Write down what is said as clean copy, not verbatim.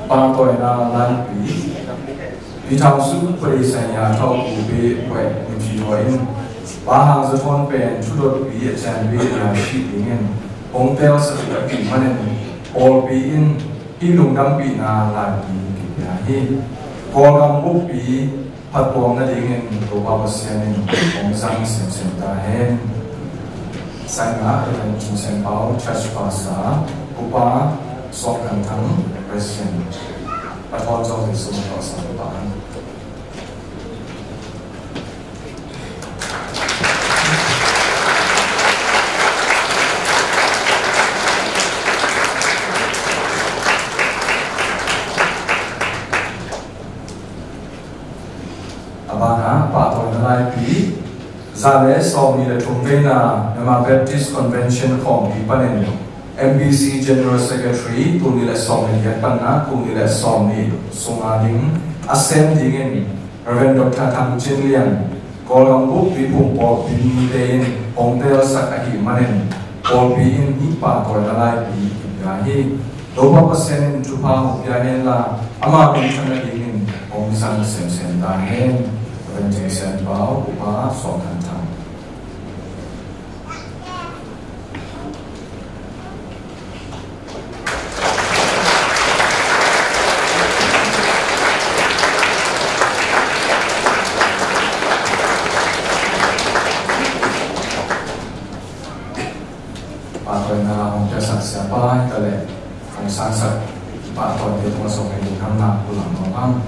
ba tuổi là lan quý vì thao sư bởi sản nhà thao cụ bê quẹ những gì nói ba hàng giờ thôn bèn chú đột quý ở tràn bê là sĩ tình ông theo sự đã kỷ mà nên all be in hi lùng đăng bị na là bị hi còn gam bốc bị phát quang na dingen của ba bác sĩ nên ông sang xem ta hen sang ngã ở bên trung sen báo church pasa của ba song khang thắng president và thọ cho thì số một sáu của bạn abana pato na lai pi zale som ni le thumvena Myanmar Baptist Convention khom pi panen MBC General Secretary tu ni le som ni panna tu ni le som ni sunga ding asem dingin Reverend Dr. Tham Chin Lian kolong buk pi pung pol pi den ong tel sakahi manen pol pi in hi pato na lai pi ya hi doba pasen tu pa hu ya hen la ama bin chana dingin ong sang sem ta hen bên trên sân báo của bá sọ thành thang bà tôi là ông cha sạch sẽ bay cái lệ ông sang sạch bà tôi thì tôi sống ngày 5 năm của lòng ông